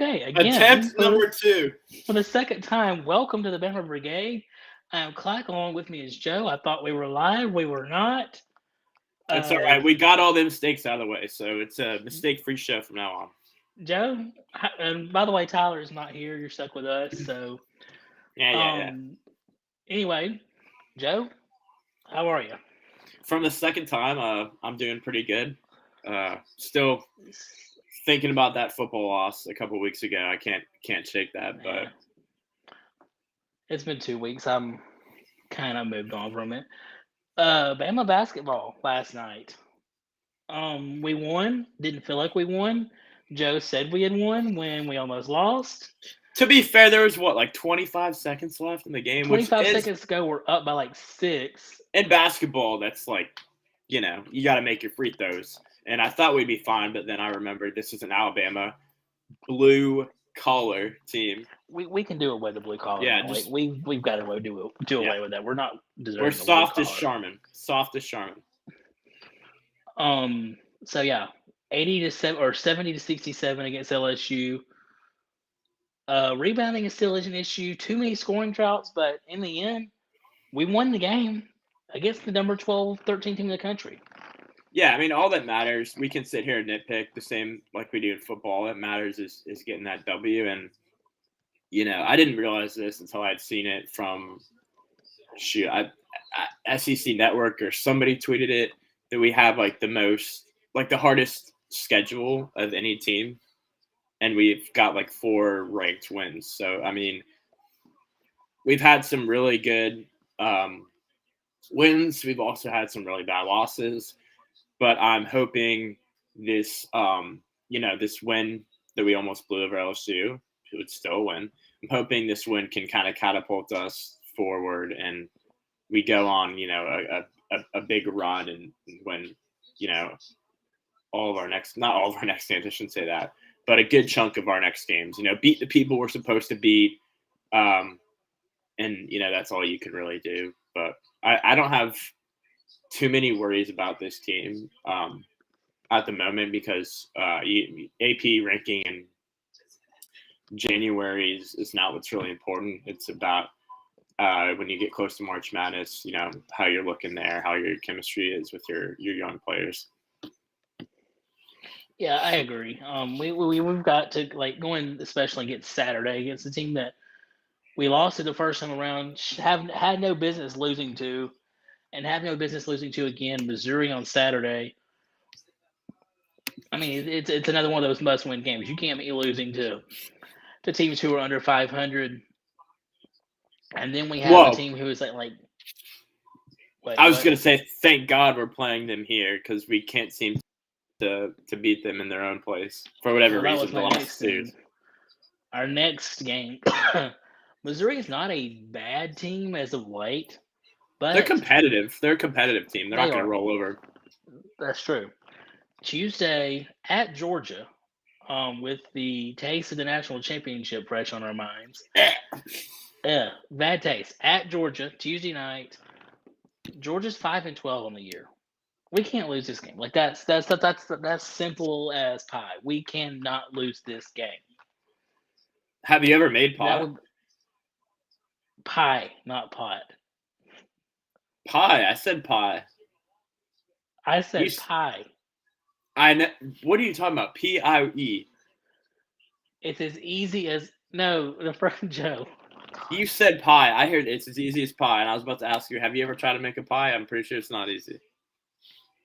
Okay, again, Attempt number 2. for the second time, welcome to the Bama Brigade. I'm Clack, along with me is Joe. I thought we were live. We were not. That's all right. We got all the mistakes out of the way, so it's a mistake-free show from now on. Joe, and by the way, Tyler's not here. You're stuck with us. So, Yeah. Anyway, Joe, how are you? From the second time, I'm doing pretty good. Still thinking about that football loss a couple weeks ago. I can't shake that, but it's been 2 weeks. I'm kind of moved on from it. Bama basketball last night. We won. Didn't feel like we won. Joe said we had won when we almost lost. To be fair, there was like 25 seconds left in the game. 25 seconds to go, we're up by like 6. In basketball, that's like, you got to make your free throws. And I thought we'd be fine, but then I remembered this is an Alabama blue collar team. We can do away with the blue collar. Yeah, we've got to do away with that. We're not deserving. We're soft as Charmin. Soft as Charmin. So yeah, 70 to 67 against LSU. Rebounding is still an issue. Too many scoring droughts, but in the end, we won the game against the number 12, 13 team in the country. Yeah, I mean, all that matters, we can sit here and nitpick the same like we do in football. All that matters is getting that W. And, I didn't realize this until I had seen it from, SEC Network or somebody tweeted it, that we have like the hardest schedule of any team. And we've got like 4 ranked wins. So, I mean, we've had some really good wins. We've also had some really bad losses. But I'm hoping this, this win that we almost blew over LSU, it would still win. I'm hoping this win can kind of catapult us forward and we go on, a big run and win, not all of our next games, I shouldn't say that, but a good chunk of our next games, beat the people we're supposed to beat. And, that's all you can really do. But I don't have too many worries about this team at the moment because AP ranking in January is not what's really important. It's about when you get close to March Madness, how you're looking there, how your chemistry is with your young players. Yeah, I agree. We've got to going especially against Saturday against the team that we lost to the first time around, had no business losing to. And have no business losing to again, Missouri on Saturday. I mean, it's another one of those must-win games. You can't be losing to teams who are under 500. And then we have a team who is like. I was going to say, thank God we're playing them here because we can't seem to beat them in their own place for whatever reason. The last 2. Our next game, Missouri is not a bad team as of late. But they're competitive. They're a competitive team. They're not going to roll over. That's true. Tuesday at Georgia, with the taste of the national championship fresh on our minds. Bad taste. At Georgia, Tuesday night. Georgia's 5-12 on the year. We can't lose this game. Like that's simple as pie. We cannot lose this game. Have you ever made pie? Pie, not pot. Pie. I said pie. I said pie. I know. What are you talking about? PIE. It's as easy as the first Joe. You said pie. I heard it's as easy as pie, and I was about to ask you, have you ever tried to make a pie? I'm pretty sure it's not easy.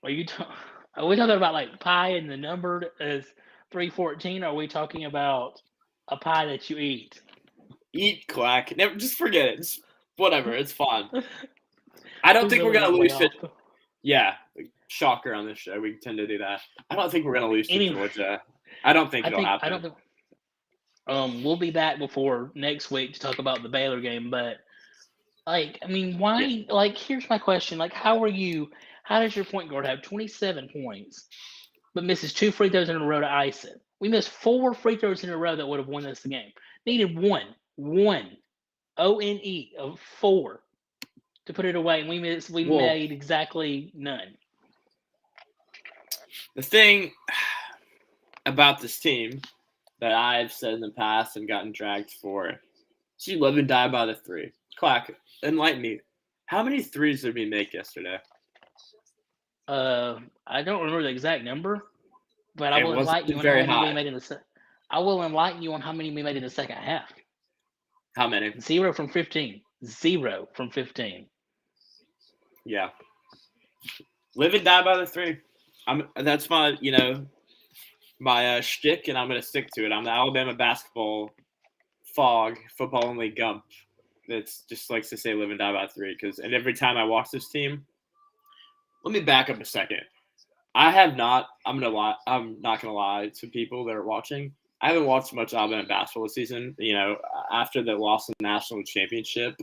Are we talking about like pie and the number is 314? Or are we talking about a pie that you eat? Eat, Clack. Never, just forget it. Just, whatever. It's fine. I don't think we're going to lose it. Yeah. Shocker on this show. We tend to do that. I don't think we're going to lose to Georgia. I don't think it'll happen. I don't think, we'll be back before next week to talk about the Baylor game. But, why? Yeah. Here's my question. How does your point guard have 27 points but misses 2 free throws in a row to ice it? We missed 4 free throws in a row that would have won us the game. Needed one, ONE of 4 to put it away, and we made exactly none. The thing about this team that I've said in the past and gotten dragged for. She live and die by the 3. Clack, enlighten me. How many 3s did we make yesterday? I don't remember the exact number, but I It will wasn't enlighten you on how very many we high. made in the. I will enlighten you on how many we made in the second half. How many? 0 from 15. 0 from 15. Yeah. Live and die by the 3. That's my, my shtick, and I'm going to stick to it. I'm the Alabama basketball football only Gump. That's just likes to say live and die by 3 and every time I watch this team, let me back up a second. I'm not gonna lie to people that are watching. I haven't watched much Alabama basketball this season. After the loss of the national championship,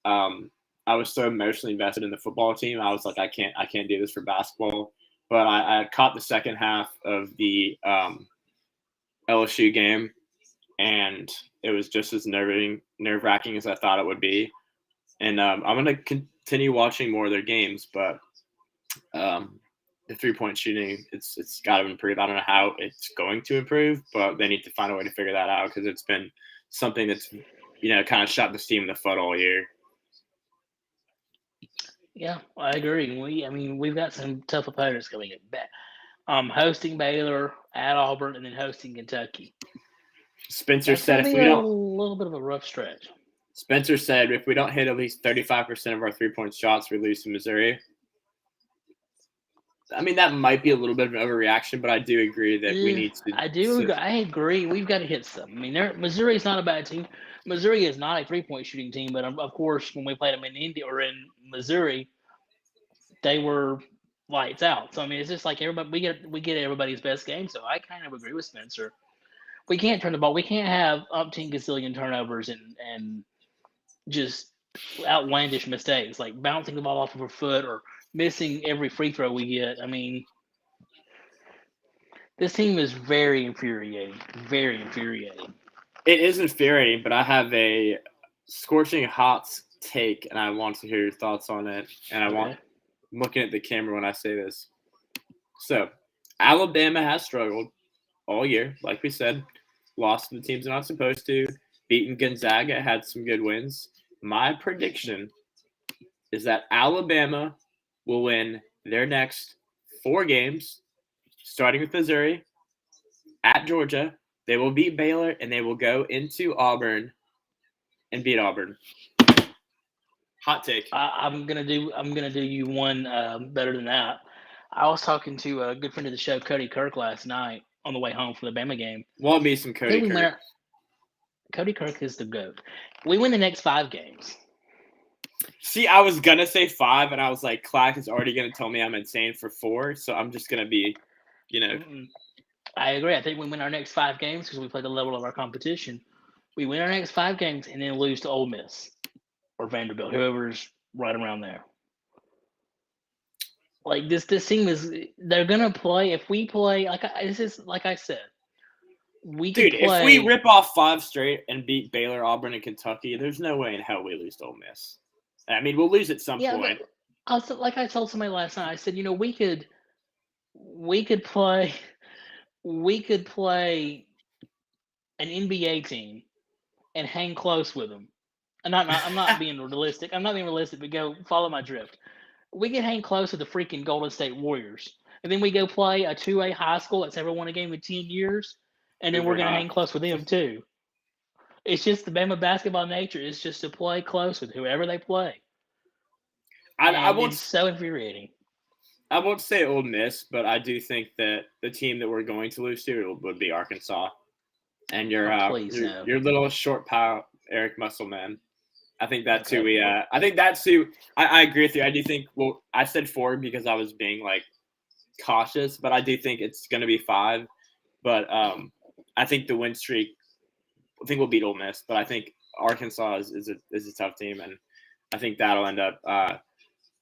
I was so emotionally invested in the football team. I was like, I can't do this for basketball. But I caught the second half of the LSU game, and it was just as nerve-wracking as I thought it would be. And I'm going to continue watching more of their games, but the three-point shooting, it's got to improve. I don't know how it's going to improve, but they need to find a way to figure that out because it's been something that's, kind of shot the steam in the foot all year. Yeah, I agree. We've got some tough opponents coming in. Hosting Baylor, at Auburn, and then hosting Kentucky. Spencer said if we don't, a little bit of a rough stretch. Spencer said if we don't hit at least 35% of our three-point shots, we lose to Missouri. I mean, that might be a little bit of an overreaction, but I do agree that we need to. I agree. We've got to hit some. I mean, Missouri's not a bad team. Missouri is not a three-point shooting team, but of course, when we played them in India or in Missouri, they were lights out. So I mean, it's just like everybody we get everybody's best game. So I kind of agree with Spencer. We can't turn the ball. We can't have umpteen gazillion turnovers and just outlandish mistakes like bouncing the ball off of her foot or missing every free throw we get. I mean, this team is very infuriating. Very infuriating. It is infuriating, but I have a scorching hot take, and I want to hear your thoughts on it. And I'm looking at the camera when I say this. So, Alabama has struggled all year, like we said. Lost to the teams they're not supposed to. Beaten Gonzaga, had some good wins. My prediction is that Alabama will win their next 4 games, starting with Missouri, at Georgia. They will beat Baylor, and they will go into Auburn and beat Auburn. Hot take. I'm gonna do you one better than that. I was talking to a good friend of the show, Cody Kirk, last night on the way home from the Bama game. Want me some Cody Kirk? Cody Kirk is the GOAT. We win the next 5 games. See, I was gonna say 5, and I was like, Clack is already gonna tell me I'm insane for 4, so I'm just gonna be, I agree. I think we win our next 5 games because we play the level of our competition. We win our next 5 games and then lose to Ole Miss or Vanderbilt, whoever's right around there. Like this team they're gonna play. If we play like I said, if we rip off 5 straight and beat Baylor, Auburn, and Kentucky, there's no way in hell we lose to Ole Miss. I mean, we'll lose at some point. Like I told somebody last night, I said, we could play an NBA team and hang close with them. And I'm not being realistic. I'm not being realistic, but go follow my drift. We can hang close with the freaking Golden State Warriors, and then we go play a 2A high school that's never won a game in 10 years, and then we're going to hang close with them too. It's just the Bama basketball nature is just to play close with whoever they play. It's so infuriating. I won't say Ole Miss, but I do think that the team that we're going to lose to would be Arkansas. And your little short pile, Eric Musselman. I think that's who we. I think that's who. I agree with you. I do think. Well, I said 4 because I was being cautious, but I do think it's going to be 5. But I think the win streak. I think we'll beat Ole Miss, but I think Arkansas is a tough team, and I think that'll end up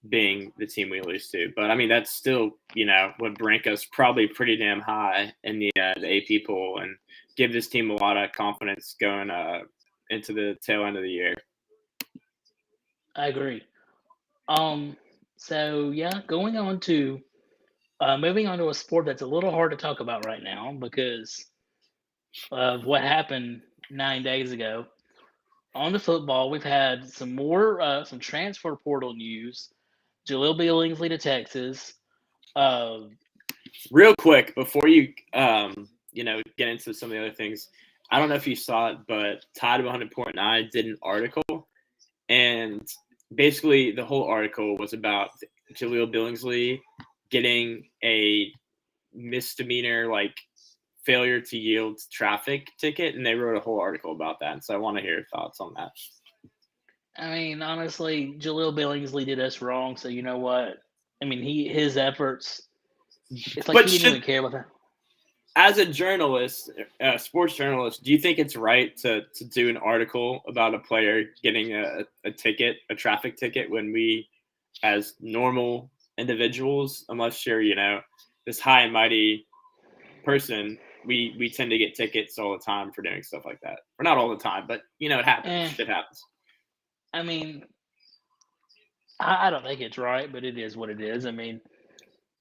being the team we lose to. But I mean, that's still would rank us probably pretty damn high in the AP poll and give this team a lot of confidence going into the tail end of the year. I agree. So yeah, going on to moving on to a sport that's a little hard to talk about right now because of what happened 9 days ago. On the football, we've had some transfer portal news. Jaleel Billingsley to Texas. Uh, Real quick before you get into some of the other things, I don't know if you saw it, but Tide 100.9 did an article, and basically the whole article was about Jaleel Billingsley getting a misdemeanor failure to yield traffic ticket, and they wrote a whole article about that. And so I want to hear your thoughts on that. I mean, honestly, Jaleel Billingsley did us wrong. So you know what? I mean, his efforts. It's like But he didn't even care about that. As a journalist, a sports journalist, do you think it's right to do an article about a player getting a ticket, a traffic ticket, when we, as normal individuals, unless you're, this high and mighty person, we tend to get tickets all the time for doing stuff like that. Or not all the time, but, it happens. Shit happens. I mean, I don't think it's right, but it is what it is. I mean,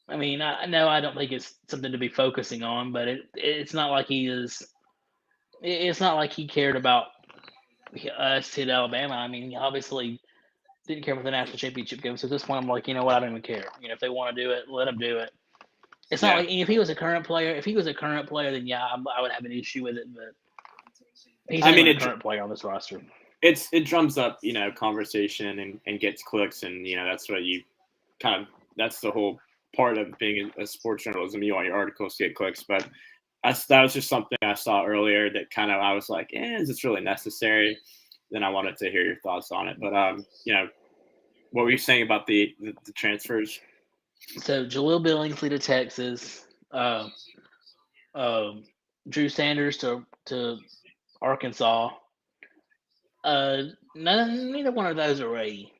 I know I don't think it's something to be focusing on, but it's not like he is. It's not like he cared about us at Alabama. I mean, he obviously didn't care about the national championship game. So at this point, I'm like, you know what? I don't even care. If they want to do it, let them do it. It's not like if he was a current player. If he was a current player, then yeah, I would have an issue with it. But he's not a current player on this roster. It drums up, conversation and gets clicks, and that's what you that's the whole part of being a sports journalism. You want your articles to get clicks, but that was just something I saw earlier that I was like, is this really necessary? Then I wanted to hear your thoughts on it. But what were you saying about the transfers? So Jaleel Billingsley to Texas, Drew Sanders to Arkansas. Neither one of those are ready.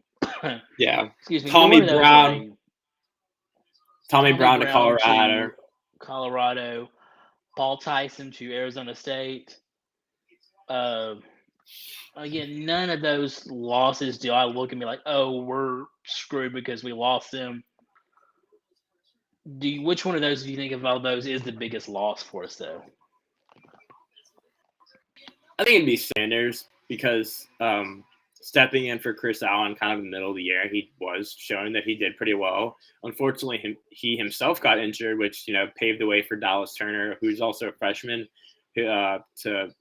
Yeah. Excuse me. Tommy Brown to Colorado. Colorado. Paul Tyson to Arizona State. Again, none of those losses do I look and be like, oh, we're screwed because we lost them. Which one of those do you think of all those is the biggest loss for us, though? I think it'd be Sanders because stepping in for Chris Allen kind of in the middle of the year, he was showing that he did pretty well. Unfortunately, he himself got injured, which paved the way for Dallas Turner, who's also a freshman, to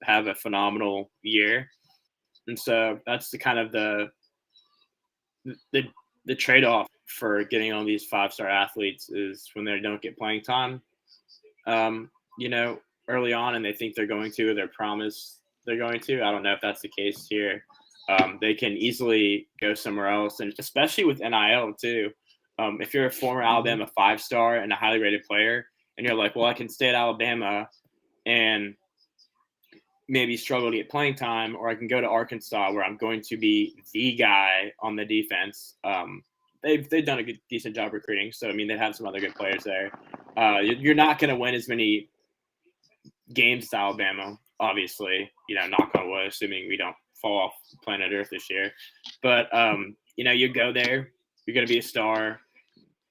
have a phenomenal year. And so that's the kind of the trade-off for getting all these five-star athletes is when they don't get playing time, early on, and they think they're going to, they're promised they're going to. I don't know if that's the case here. They can easily go somewhere else, and especially with NIL too. If you're a former Alabama five-star and a highly rated player, and you're like, well, I can stay at Alabama and maybe struggle to get playing time, or I can go to Arkansas where I'm going to be the guy on the defense. They've done a decent job recruiting, so I mean they have some other good players there. You're not going to win as many games as Alabama, obviously. Knock on wood, assuming we don't fall off planet Earth this year. But you go there, you're going to be a star.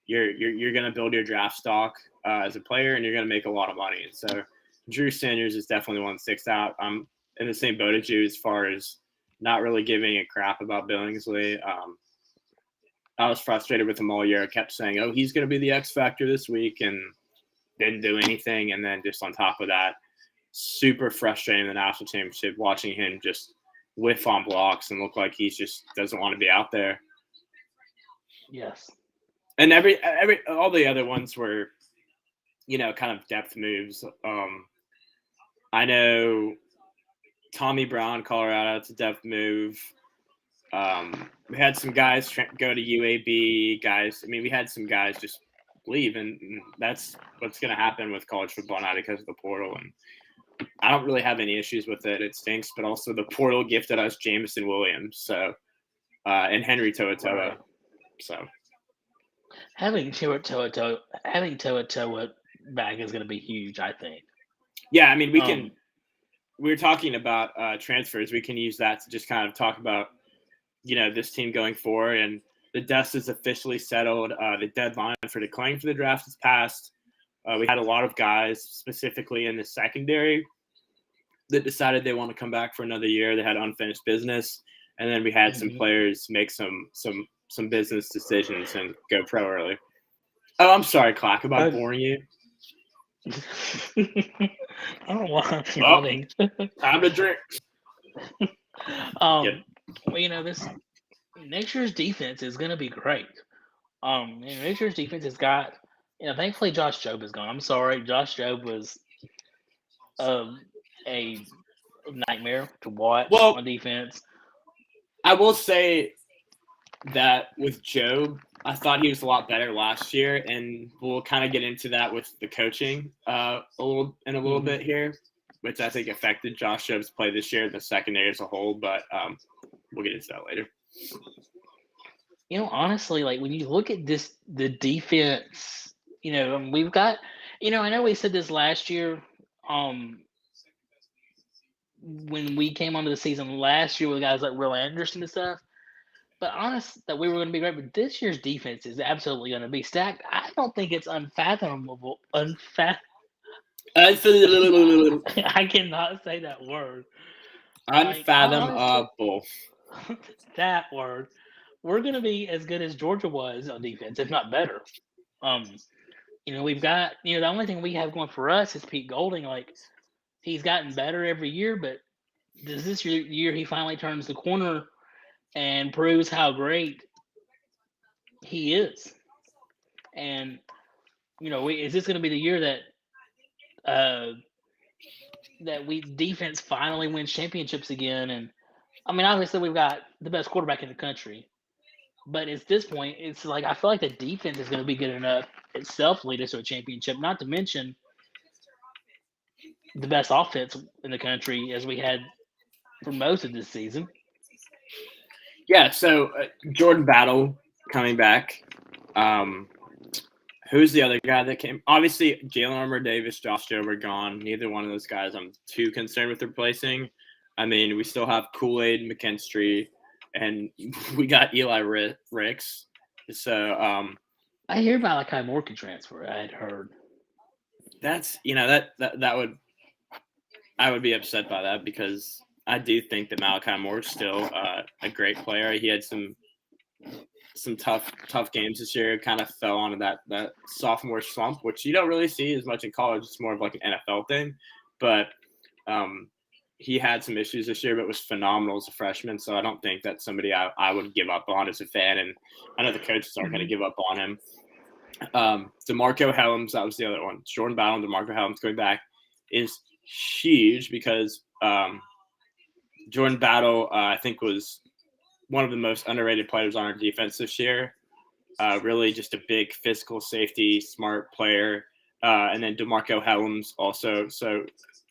You're going to build your draft stock as a player, and you're going to make a lot of money. And so Drew Sanders is definitely one that sticks out. I'm in the same boat as you as far as not really giving a crap about Billingsley. I was frustrated with him all year. I kept saying, oh, he's going to be the X factor this week, and didn't do anything. And then just on top of that, super frustrating in the national championship, watching him just whiff on blocks and look like he just doesn't want to be out there. Yes. And all the other ones were, kind of depth moves. I know Tommy Brown, Colorado, it's a depth move. We had some guys go to UAB. We had some guys just leave, and that's what's going to happen with college football now because of the portal. And I don't really have any issues with it. It stinks, but also the portal gifted us Jameson Williams, so and Henry To'oTo'o. Right. So having To'oTo'o back is going to be huge, I think. Yeah, I mean, we were talking about transfers. We can use that to just kind of talk about, this team going forward. And the dust is officially settled. The deadline for declaring for the draft is passed. We had a lot of guys, specifically in the secondary, that decided they want to come back for another year. They had unfinished business, and then we had some players make some business decisions and go pro early. Oh, I'm sorry, Clack. Am I boring you? I don't know why I'm yawning. Time to drink. Well, this next year's defense is going to be great. Next year's defense has got, thankfully Josh Jobe is gone. I'm sorry, Josh Jobe was a nightmare to watch on defense. I will say that with Jobe, I thought he was a lot better last year, and we'll kind of get into that with the coaching a little bit here, which I think affected Josh Jobe's play this year, the secondary as a whole. But we'll get into that later. Honestly, like when you look at the defense, we've got, I know we said this last year, when we came onto the season last year with guys like Will Anderson and stuff. But honest that we were going to be great, but this year's defense is absolutely going to be stacked. I don't think it's unfathomable. I cannot say that word. Unfathomable. That word. We're going to be as good as Georgia was on defense, if not better. We've got, the only thing we have going for us is Pete Golding. Like, he's gotten better every year, but does this year he finally turns the corner and proves how great he is? And, is this going to be the year that we defense finally wins championships again? And, obviously we've got the best quarterback in the country. But at this point, it's like I feel like the defense is going to be good enough itself to lead us to a championship, not to mention the best offense in the country as we had for most of this season. Yeah, so Jordan Battle coming back. Who's the other guy that came? Obviously, Jalen Armour-Davis, Josh Jobe are gone. Neither one of those guys I'm too concerned with replacing. We still have Kool-Aid, McKinstry, and we got Eli Ricks. So I hear Malachi Moore can transfer. I had heard. That's that would I would be upset by that because I do think that Malachi Moore is still a great player. He had some tough games this year. Kind of fell onto that sophomore slump, which you don't really see as much in college. It's more of like an NFL thing, but he had some issues this year, but was phenomenal as a freshman. So I don't think that's somebody I would give up on as a fan. And I know the coaches aren't going to give up on him. Demarco Helms, that was the other one. Jordan Battle and Demarco Helms going back is huge because Jordan Battle, I think, was one of the most underrated players on our defense this year. Really just a big physical safety, smart player. And then Demarco Helms also. So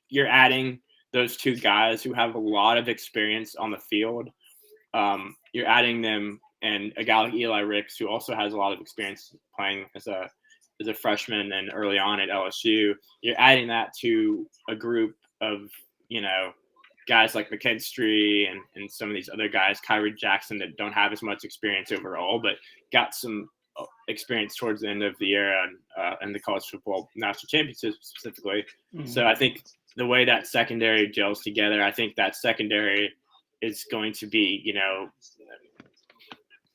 you're adding those two guys who have a lot of experience on the field. You're adding them, and a guy like Eli Ricks, who also has a lot of experience playing as a freshman and early on at LSU. You're adding that to a group of, guys like McKinstry and some of these other guys, Kyrie Jackson, that don't have as much experience overall, but got some experience towards the end of the year and the college football national championship specifically. Mm-hmm. So I think the way that secondary gels together, I think that secondary is going to be,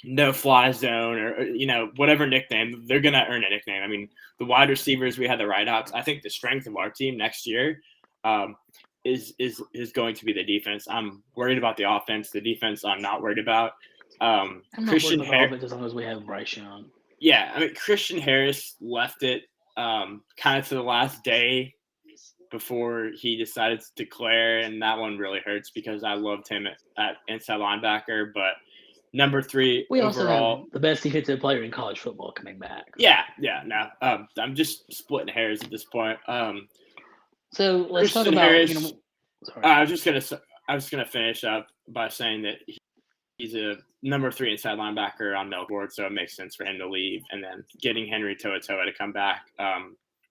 no fly zone or whatever nickname. They're going to earn a nickname. The wide receivers, we had the right outs. I think the strength of our team next year is going to be the defense. I'm worried about the offense. The defense I'm not worried about. I'm not Christian Harris, as long as we have Bryce Young. Yeah, Christian Harris left it kind of to the last day before he decided to declare, and that one really hurts because I loved him at inside linebacker. But number 3 we overall, also have the best defensive player in college football coming back. Yeah. No, I'm just splitting hairs at this point. So let's Christian talk about. Harris, I was just gonna finish up by saying that he's a number 3 inside linebacker on Melbourne, so it makes sense for him to leave, and then getting Henry To'oTo'o to come back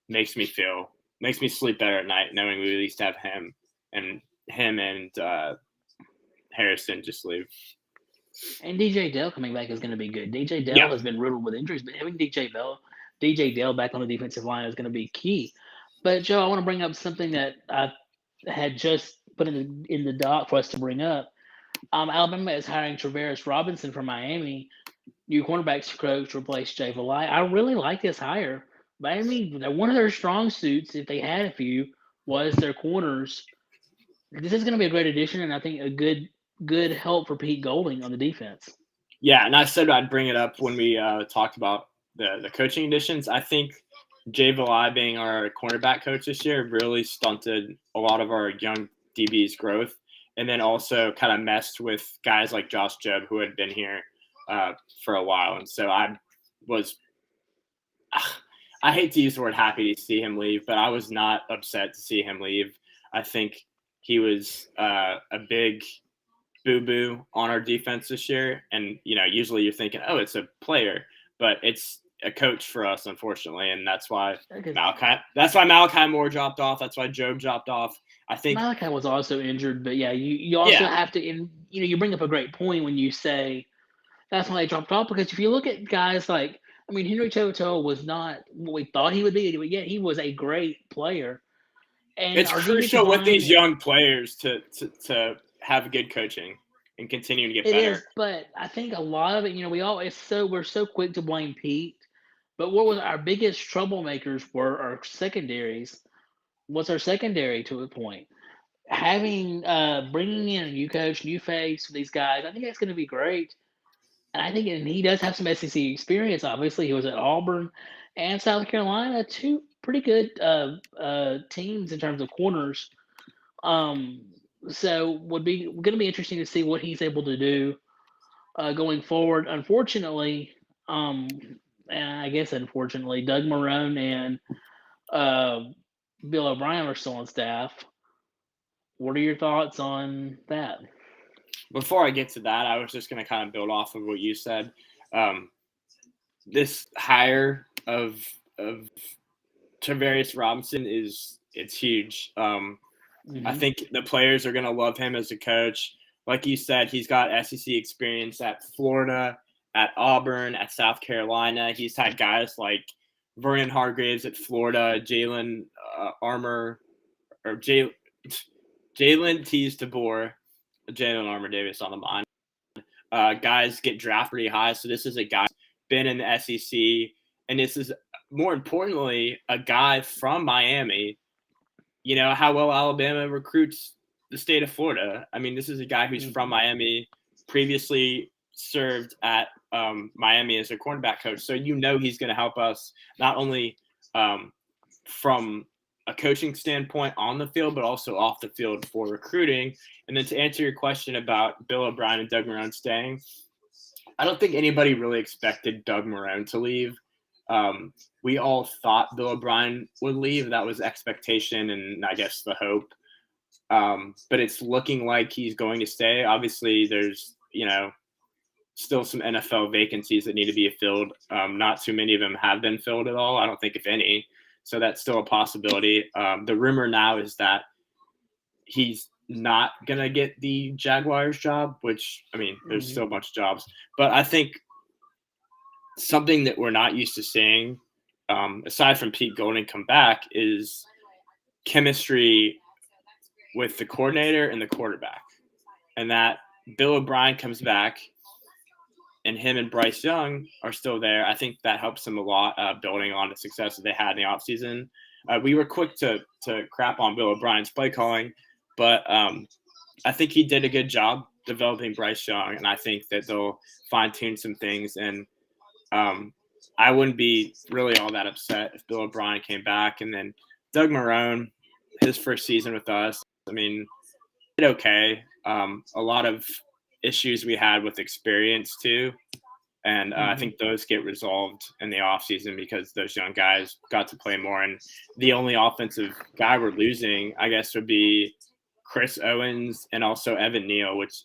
makes me sleep better at night knowing we at least have him and Harrison just leave. And DJ Dell coming back is going to be good. DJ Dell has been riddled with injuries, but having DJ Dell back on the defensive line is going to be key. But Joe, I want to bring up something that I had just put in the doc for us to bring up. Alabama is hiring Travaris Robinson from Miami, new cornerbacks coach, to replace Jay Valai. I really like this hire. Miami, one of their strong suits, if they had a few, was their corners. This is going to be a great addition, and I think a good help for Pete Golding on the defense. Yeah, and I said I'd bring it up when we talked about the coaching additions. I think Jay Valai being our cornerback coach this year really stunted a lot of our young DB's growth, and then also kind of messed with guys like Josh Jobe, who had been here for a while. And so I hate to use the word happy to see him leave, but I was not upset to see him leave. I think he was a big boo-boo on our defense this year. And, usually you're thinking, oh, it's a player, but it's a coach for us, unfortunately. And that's why Malachi Moore dropped off. That's why Jobe dropped off. I think Malachi was also injured, but yeah, you also have to, you bring up a great point when you say that's why they dropped off, because if you look at guys like, Henry To'oTo'o was not what we thought he would be, but yet he was a great player. And it's crucial with these young players to have good coaching and continue to get better. It is, but I think a lot of it, we're so quick to blame Pete, but what was our biggest troublemakers were our secondaries. What's our secondary to a point? Having bringing in a new coach, new face for these guys, I think that's going to be great. And I think he does have some SEC experience. Obviously, he was at Auburn and South Carolina, two pretty good teams in terms of corners. So would be going to be interesting to see what he's able to do going forward. Unfortunately, and I guess unfortunately, Doug Marrone and Bill O'Brien are still on staff. What are your thoughts on that? Before I get to that, I was just going to kind of build off of what you said. This hire of Travaris Robinson it's huge. I think the players are going to love him as a coach. Like you said, he's got SEC experience at Florida, at Auburn, at South Carolina. He's had guys like Vernon Hargreaves at Florida, Jalen Tees Tabor, Jalen Armour Davis on the line. Guys get drafted pretty high, so this is a guy who's been in the SEC, and this is, more importantly, a guy from Miami. You know how well Alabama recruits the state of Florida. This is a guy who's from Miami, previously served at Miami as a cornerback coach. So he's going to help us not only from a coaching standpoint on the field, but also off the field for recruiting. And then to answer your question about Bill O'Brien and Doug Marrone staying, I don't think anybody really expected Doug Marrone to leave. We all thought Bill O'Brien would leave. That was expectation and I guess the hope. But it's looking like he's going to stay. Obviously, there's, still some NFL vacancies that need to be filled. Not too many of them have been filled at all. I don't think if any. So that's still a possibility. The rumor now is that he's not going to get the Jaguars job, which, there's still a bunch of jobs. But I think something that we're not used to seeing, aside from Pete Golding come back, is chemistry with the coordinator and the quarterback. And that Bill O'Brien comes back and him and Bryce Young are still there. I think that helps them a lot, building on the success that they had in the offseason. We were quick to crap on Bill O'Brien's play calling, but I think he did a good job developing Bryce Young, and I think that they'll fine-tune some things. And I wouldn't be really all that upset if Bill O'Brien came back. And then Doug Marrone, his first season with us, did okay. A lot of issues we had with experience too. And I think those get resolved in the offseason because those young guys got to play more. And the only offensive guy we're losing, I guess, would be Chris Owens and also Evan Neal, which,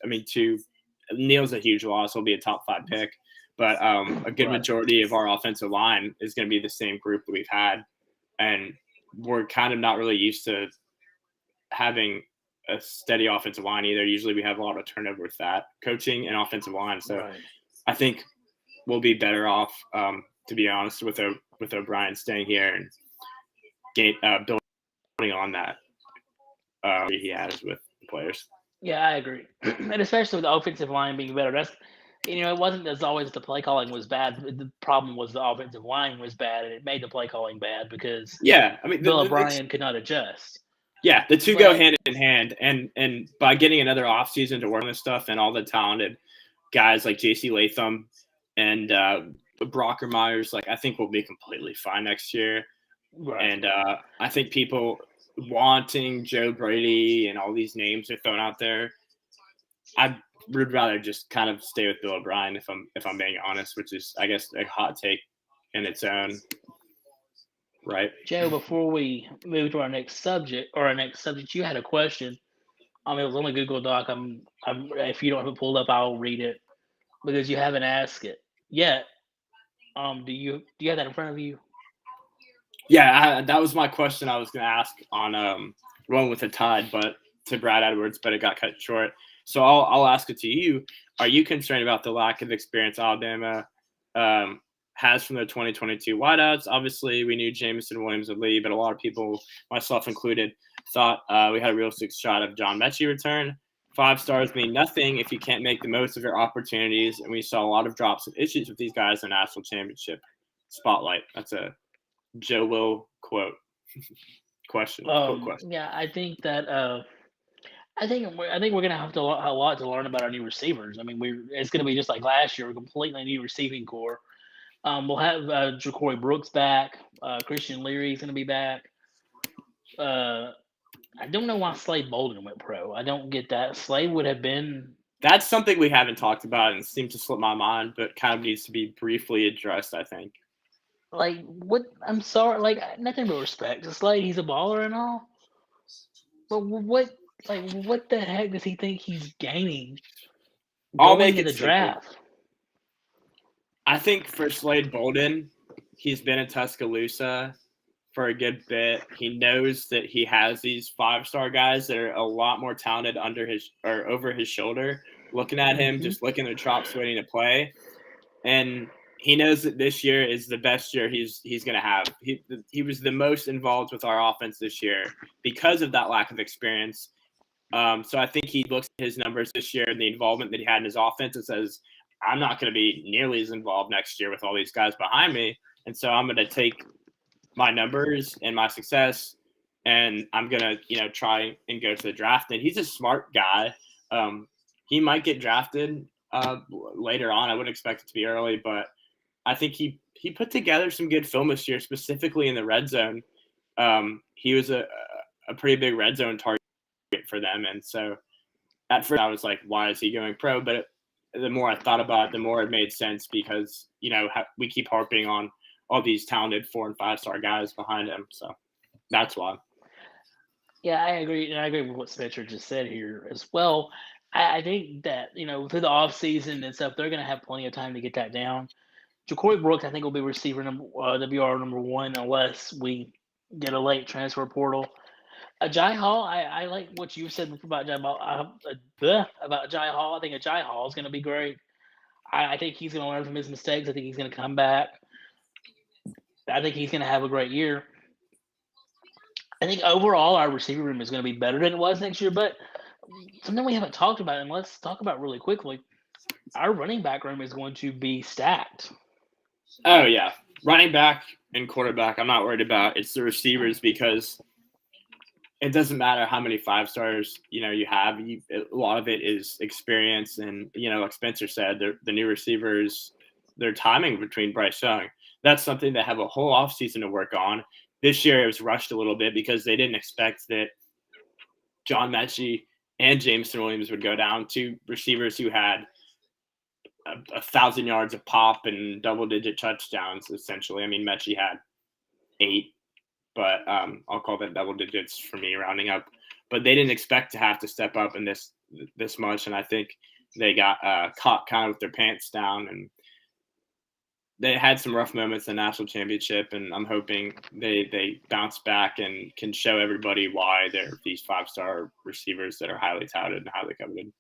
Neal's a huge loss. He'll be a top 5 pick. But a good majority of our offensive line is going to be the same group that we've had. And we're kind of not really used to having a steady offensive line either. Usually we have a lot of turnover with that coaching and offensive line. So I think we'll be better off, to be honest, with O'Brien staying here and building on that he has with players. Yeah, I agree, and especially with the offensive line being better. That's it wasn't as always the play calling was bad. The problem was the offensive line was bad, and it made the play calling bad because Yeah, I mean, Bill O'Brien could not adjust. yeah, the two go But hand in hand, and by getting another offseason to work on this stuff and all the talented guys like J.C. Latham and Brockermeyers, like I think we'll be completely fine next year. right. And I think people wanting Joe Brady and all these names are thrown out there. I would rather just kind of stay with Bill O'Brien if I'm being honest, which is I guess a hot take in its own right. Joe, before we move to our next subject, you had a question. It was on the Google Doc. If you don't have it pulled up, I'll read it because you haven't asked it yet. Do you have that in front of you? Yeah, that was my question I was going to ask on Rolling with the Tide, but to Brad Edwards, but it got cut short. So I'll ask it to you. Are you concerned about the lack of experience Alabama has from the 2022 wideouts? Obviously, we knew Jameson Williams would leave, but a lot of people, myself included, thought we had a realistic shot of John Mechie return. 5 stars mean nothing if you can't make the most of your opportunities, and we saw a lot of drops and issues with these guys in the national championship spotlight. That's a Joe Will quote question. Yeah, I think that I think we're gonna have a lot to learn about our new receivers. I mean, it's gonna be just like last year, a completely new receiving core. We'll have Ja'Cory Brooks back. Christian Leary's gonna be back. I don't know why Slade Bolden went pro. I don't get that. Slade would have been. That's something we haven't talked about and seemed to slip my mind, but kind of needs to be briefly addressed, I think. Like what? I'm sorry. Like nothing but respect to Slade. He's a baller and all. But what? Like what the heck does he think he's gaining I'll going make to it the simple. draft? I think for Slade Bolden, he's been in Tuscaloosa for a good bit. He knows that he has these 5-star guys that are a lot more talented under his or over his shoulder, looking at him, just licking their chops, waiting to play. And he knows that this year is the best year he's going to have. He was the most involved with our offense this year because of that lack of experience. So I think he looks at his numbers this year and the involvement that he had in his offense and says, I'm not going to be nearly as involved next year with all these guys behind me. And so I'm going to take my numbers and my success and I'm going to, try and go to the draft. And he's a smart guy. He might get drafted later on. I wouldn't expect it to be early, but I think he put together some good film this year, specifically in the red zone. He was a pretty big red zone target for them. And so at first I was like, why is he going pro? But the more I thought about it, the more it made sense because, we keep harping on all these talented 4- and 5-star guys behind him. So that's why. Yeah, I agree. And I agree with what Spencer just said here as well. I think that, through the off season and stuff, they're going to have plenty of time to get that down. Ja'Cory Brooks, I think, will be receiver WR number 1 unless we get a late transfer portal. Jai Hall, I like what you said about Jai Hall. About Jai Hall, I think Jai Hall is going to be great. I think he's going to learn from his mistakes. I think he's going to come back. I think he's going to have a great year. I think overall our receiver room is going to be better than it was next year. But something we haven't talked about, and let's talk about really quickly, our running back room is going to be stacked. Oh, yeah. Running back and quarterback, I'm not worried about. It's the receivers because it doesn't matter how many 5-stars, you have. A lot of it is experience. And, like Spencer said, the new receivers, their timing between Bryce Young. That's something they have a whole offseason to work on. This year it was rushed a little bit because they didn't expect that John Mechie and Jameson Williams would go down, 2 receivers who had 1,000 yards of pop and double-digit touchdowns, essentially. I mean, Mechie had 8, but I'll call that double digits for me, rounding up. But they didn't expect to have to step up in this much, and I think they got caught kind of with their pants down, and they had some rough moments in the national championship, and I'm hoping they bounce back and can show everybody why they're these 5-star receivers that are highly touted and highly coveted.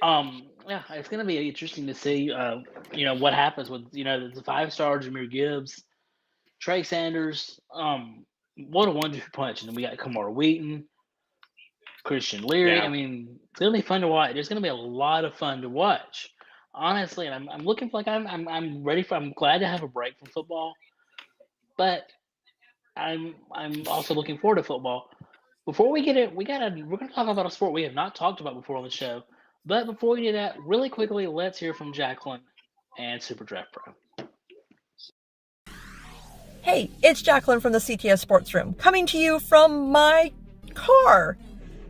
Yeah, it's going to be interesting to see, what happens with, the 5-star Jahmyr Gibbs, Trey Sanders. What a 1-2 punch. And then we got Kamar Wheaton. Christian Leary. Yeah. I mean, it's gonna be fun to watch. There's gonna be a lot of fun to watch, honestly. And I'm looking for I'm ready for. I'm glad to have a break from football, but I'm also looking forward to football. Before we get it, we're gonna talk about a sport we have not talked about before on the show. But before we do that, really quickly, let's hear from Jacqueline and Super Draft Pro. Hey, it's Jacqueline from the CTS Sports Room, coming to you from my car.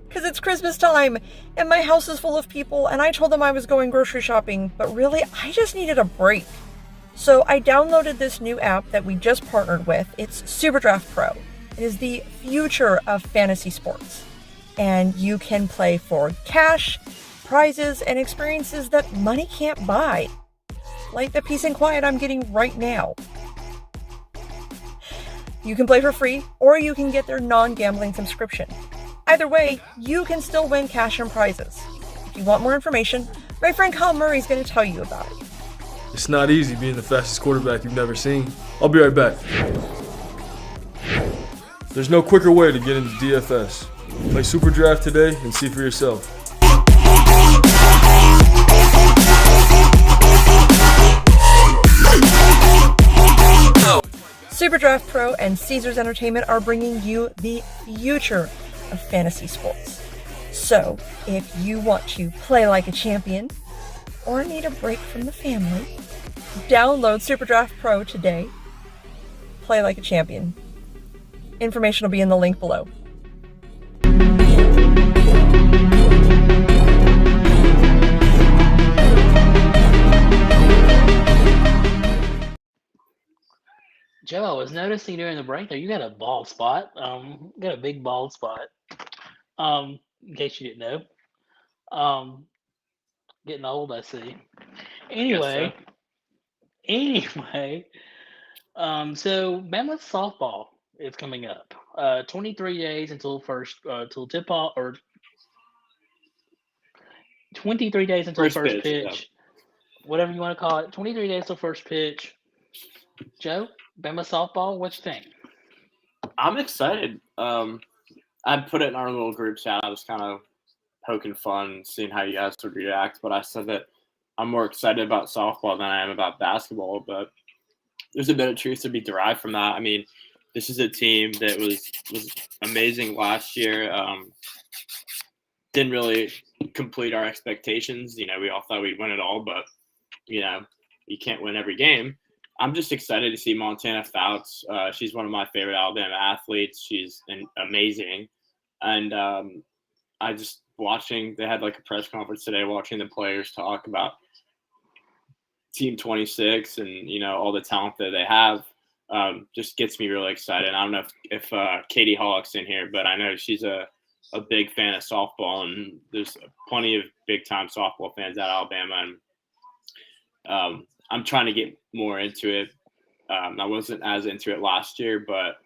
Because it's Christmas time, and my house is full of people, and I told them I was going grocery shopping, but really, I just needed a break. So I downloaded this new app that we just partnered with. It's Super Draft Pro. It is the future of fantasy sports. And you can play for cash, prizes, and experiences that money can't buy. Like the peace and quiet I'm getting right now. You can play for free, or you can get their non-gambling subscription. Either way, you can still win cash and prizes. If you want more information, my friend Kyle Murray is going to tell you about it. It's not easy being the fastest quarterback you've never seen. I'll be right back. There's no quicker way to get into DFS. Play Super Draft today and see for yourself. Super Draft Pro and Caesars Entertainment are bringing you the future of fantasy sports. So, if you want to play like a champion or need a break from the family, download Super Draft Pro today. Play like a champion. Information will be in the link below. Joe, I was noticing during the break there, you got a bald spot. You got a big bald spot. In case you didn't know. Getting old, I see. Anyway, so Bama's softball is coming up. 23 days until till tip off, or 23 days until first pitch. Whatever you want to call it. 23 days till first pitch. Joe, Bama softball, what you think? I'm excited. I put it in our little group chat. I was kind of poking fun, seeing how you guys would react. But I said that I'm more excited about softball than I am about basketball. But there's a bit of truth to be derived from that. I mean, this is a team that was amazing last year. Didn't really complete our expectations. You know, we all thought we'd win it all, but, you know, you can't win every game. I'm just excited to see Montana Fouts. She's one of my favorite Alabama athletes. She's amazing. And I just they had like a press conference today, watching the players talk about Team 26 and, you know, all the talent that they have. Just gets me really excited. I don't know if Katie Hollick's in here, but I know she's a big fan of softball, and there's plenty of big-time softball fans at Alabama. And I'm trying to get more into it. I wasn't as into it last year, but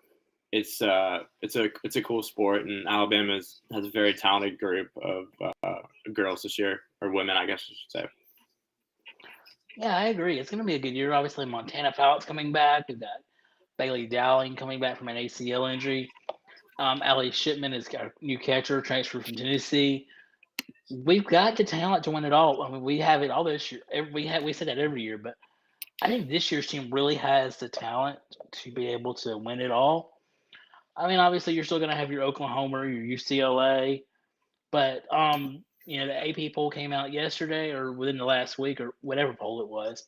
it's a cool sport, and Alabama has a very talented group of girls this year, or women, I guess I should say. Yeah, I agree. It's going to be a good year. Obviously, Montana Fouts coming back. We've got Bailey Dowling coming back from an ACL injury. Allie Shipman is our new catcher, transferred from Tennessee. We've got the talent to win it all. I mean, we have it all this year. We say that every year, but I think this year's team really has the talent to be able to win it all. I mean, obviously, you're still going to have your Oklahoma, your UCLA, but you know, the AP poll came out yesterday or within the last week or whatever poll it was.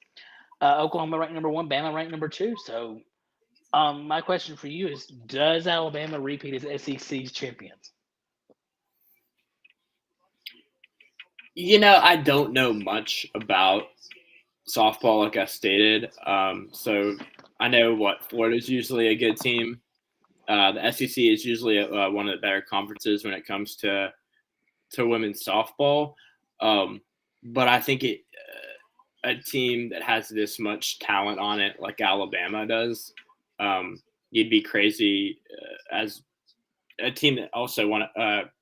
Oklahoma ranked number 1, Bama ranked number 2. So, my question for you is: does Alabama repeat as SEC's champions? You know, I don't know much about softball, like I stated. So I know Florida's usually a good team. The SEC is usually one of the better conferences when it comes to women's softball. But I think a team that has this much talent on it, like Alabama does, you'd be crazy as a team that also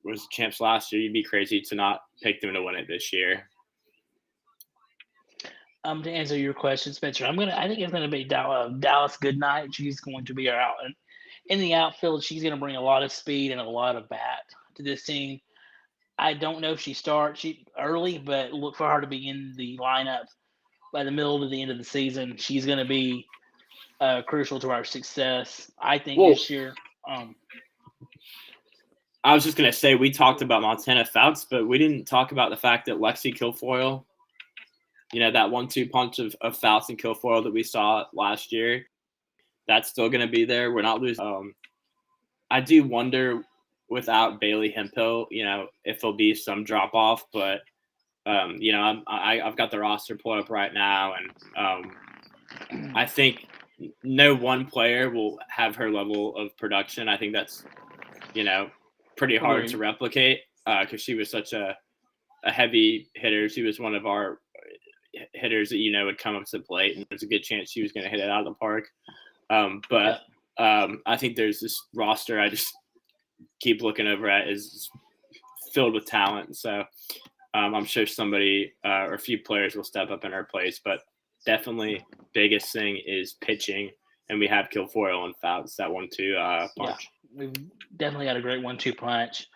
was champs last year. You'd be crazy to not pick them to win it this year. To answer your question, Spencer, I think it's gonna be Dallas Goodnight. She's going to be our out in the outfield. She's gonna bring a lot of speed and a lot of bat to this team. I don't know if she starts early, but look for her to be in the lineup by the middle to the end of the season. She's going to be crucial to our success, I think, this year. I was just going to say, we talked about Montana Fouts, but we didn't talk about the fact that Lexi Kilfoyle, that 1-2 punch of Fouts and Kilfoyle that we saw last year, that's still going to be there. We're not losing. I do wonder without Bailey Hemphill, if there'll be some drop off, but I've got the roster pulled up right now, and I think no one player will have her level of production. I think that's, pretty hard to replicate because she was such a heavy hitter. She was one of our hitters that, would come up to the plate, and there's a good chance she was going to hit it out of the park. But I think there's this roster I just keep looking over at is filled with talent. So I'm sure somebody or a few players will step up in our place, but definitely biggest thing is pitching, and we have Kilfoyle and Fouts, that 1-2 punch. Yeah, we've definitely got a great 1-2 punch.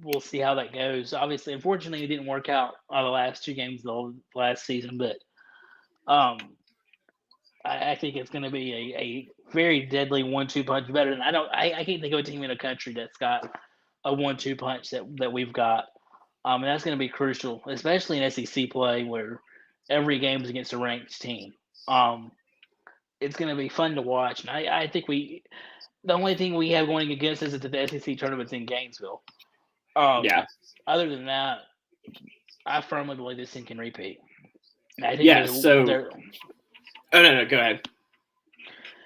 We'll see how that goes. Obviously, unfortunately, it didn't work out on the last 2 games of the last season, but I think it's going to be a very deadly 1-2 punch. Better than I can't think of a team in the country that's got a 1-2 punch that we've got. And that's going to be crucial, especially in SEC play where every game is against a ranked team. It's going to be fun to watch. And I think the only thing we have going against us is that the SEC tournament's in Gainesville. Other than that, I firmly believe this thing can repeat. I think Oh, no, go ahead.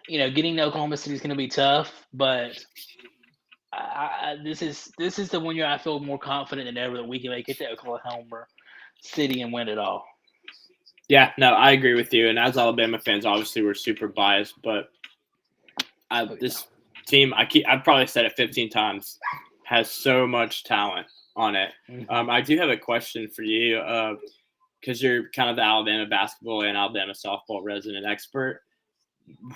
Getting to Oklahoma City is going to be tough, but this is the one year I feel more confident than ever that we can make it to Oklahoma City and win it all. Yeah, no, I agree with you. And as Alabama fans, obviously we're super biased, but this team, I've probably said it 15 times, has so much talent on it. Mm-hmm. I do have a question for you because you're kind of the Alabama basketball and Alabama softball resident expert.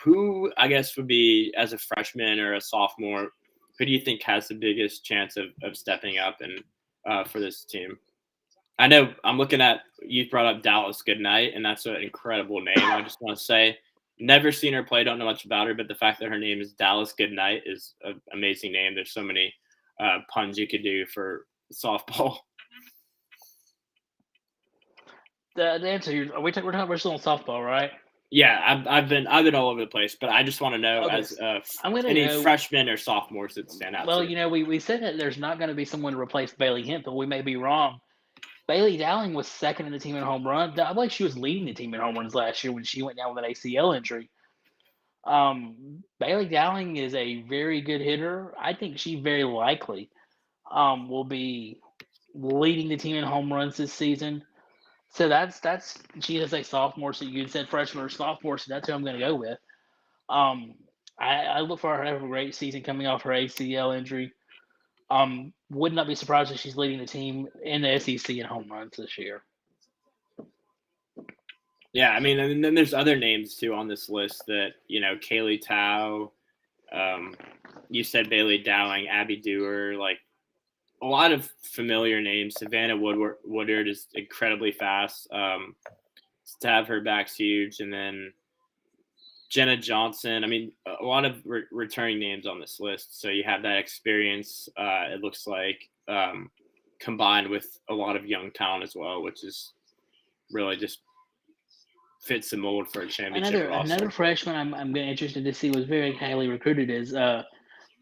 Who, I guess, would be, as a freshman or a sophomore, who do you think has the biggest chance of stepping up and for this team? I know I'm looking at, you brought up Dallas Goodnight, and that's an incredible name. I just want to say, never seen her play, don't know much about her, but the fact that her name is Dallas Goodnight is an amazing name. There's so many puns you could do for softball. The answer here, we're still on softball, right? Yeah, I've been all over the place, but I just want to know as any freshmen or sophomores that stand out. Well, we said that there's not going to be someone to replace Bailey Hemphill. We may be wrong. Bailey Dowling was second in the team in home runs. I believe she was leading the team in home runs last year when she went down with an ACL injury. Bailey Dowling is a very good hitter. I think she very likely will be leading the team in home runs this season. So that's she is a sophomore. So you said freshman or sophomore, so that's who I'm going to go with. I look for her to have a great season coming off her ACL injury. Would not be surprised if she's leading the team in the SEC in home runs this year. Yeah, I mean, and then there's other names too on this list that Kaylee Tao, you said Bailey Dowling, Abby Dewar, like a lot of familiar names. Savannah Woodard is incredibly fast. To have her back's huge, and then Jenna Johnson. I mean, a lot of returning names on this list. So you have that experience, it looks like, combined with a lot of young talent as well, which is really just fits the mold for a championship roster. Another freshman I'm interested to see was very highly recruited is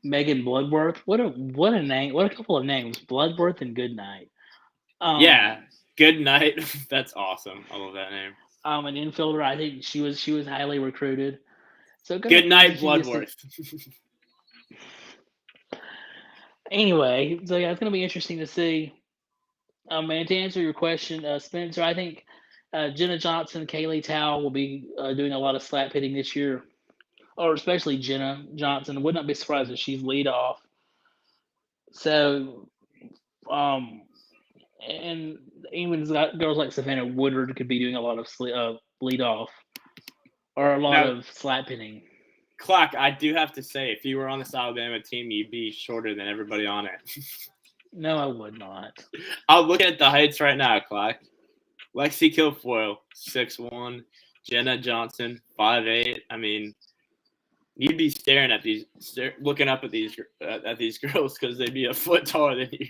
Megan Bloodworth. What a name! What a couple of names, Bloodworth and Goodnight. Yeah, Goodnight. That's awesome. I love that name. An infielder. I think she was highly recruited. So Goodnight, Bloodworth. Anyway, so yeah, it's going to be interesting to see. And to answer your question, Spencer, I think Jenna Johnson, Kaylee Tao will be doing a lot of slap hitting this year, or especially Jenna Johnson. Would not be surprised if she's lead off. So, and even girls like Savannah Woodard could be doing a lot of lead off or a lot of slap hitting. Clack, I do have to say, if you were on this Alabama team, you'd be shorter than everybody on it. No, I would not. I'm looking at the heights right now, Clack. Lexi Kilfoyle, 6'1". Jenna Johnson, 5'8". I mean, you'd be staring at looking up at these girls because they'd be a foot taller than you.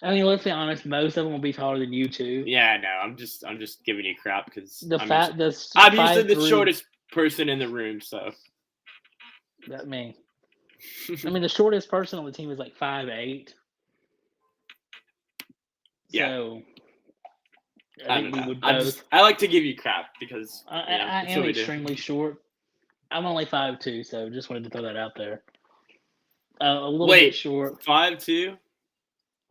I mean, let's be honest. Most of them will be taller than you too. Yeah, no, I'm just giving you crap because I'm usually the shortest person in the room. So that me. I mean, the shortest person on the team is like 5'8". Yeah. So I think we would I both. I like to give you crap because I am extremely short. I'm only 5'2", so just wanted to throw that out there. A little bit short. 5'2"?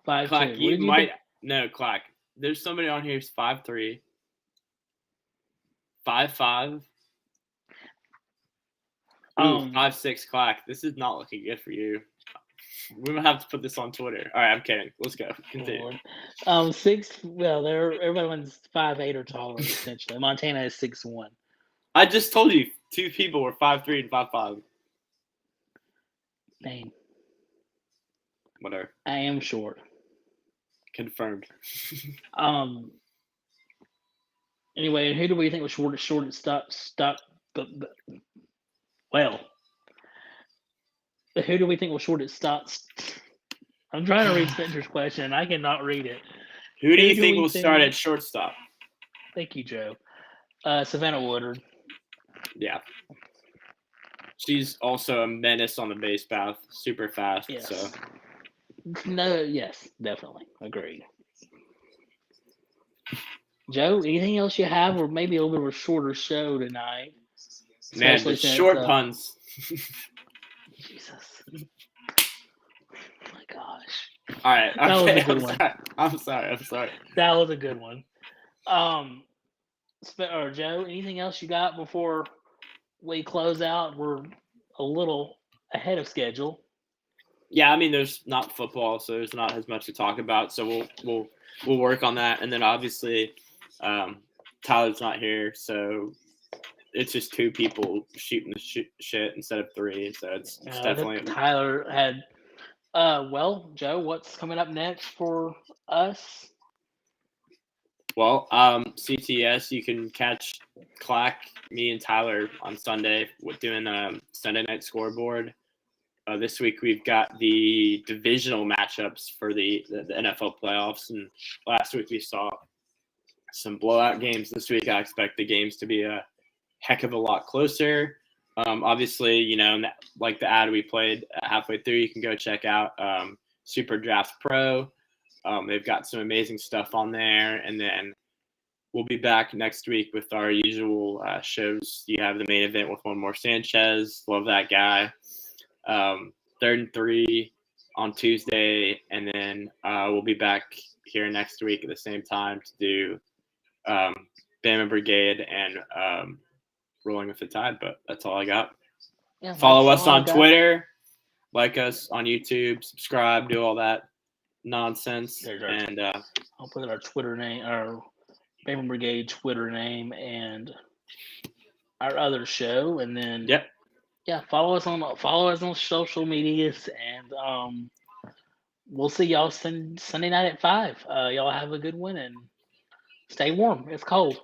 5'2". Clack, you might no, Clack. There's somebody on here who's 5'3". 5'5". 5'6", Clack. This is not looking good for you. We might have to put this on Twitter. All right, I'm kidding. Let's go. Continue. Everyone's 5'8" or taller essentially. Montana is 6'1". I just told you 2 people were 5'3" and 5'5". Dang. Whatever. I am short. Confirmed. Anyway, who do we think was short who do we think was short at stops? I'm trying to read Spencer's question, and I cannot read it. Who do you think will start at shortstop? Thank you, Joe. Savannah Woodard. Yeah. She's also a menace on the base path. Super fast. Yes. So. No, yes, definitely. Agreed. Joe, anything else you have, or maybe a little bit of a shorter show tonight? Man, the short puns. Jesus. Oh my gosh. All right. That was a good one. I'm sorry. That was a good one. Joe, anything else you got before we close out? We're a little ahead of schedule. Yeah, I mean, there's not football, so there's not as much to talk about. So we'll work on that, and then obviously, Tyler's not here, so it's just 2 people shooting the shit instead of 3. So it's definitely Tyler had. Well, Joe, what's coming up next for us? Well, CTS, you can catch Clack, me, and Tyler on Sunday doing a Sunday night scoreboard. This week we've got the divisional matchups for the NFL playoffs, and last week we saw some blowout games. This week I expect the games to be a heck of a lot closer. Obviously, like the ad we played halfway through, you can go check out Super Draft Pro. They've got some amazing stuff on there, and then we'll be back next week with our usual shows. You have the main event with One More Sanchez. Love that guy. 3rd and 3 on Tuesday, and then we'll be back here next week at the same time to do Bama Brigade and Rolling with the Tide. But that's all I got. Yeah, follow us on Twitter, like us on YouTube, subscribe, do all that nonsense. And I'll put our Twitter name, our Bama Brigade Twitter name, and our other show, and then follow us on social medias, and we'll see y'all Sunday night at 5. Y'all have a good one and stay warm. It's cold.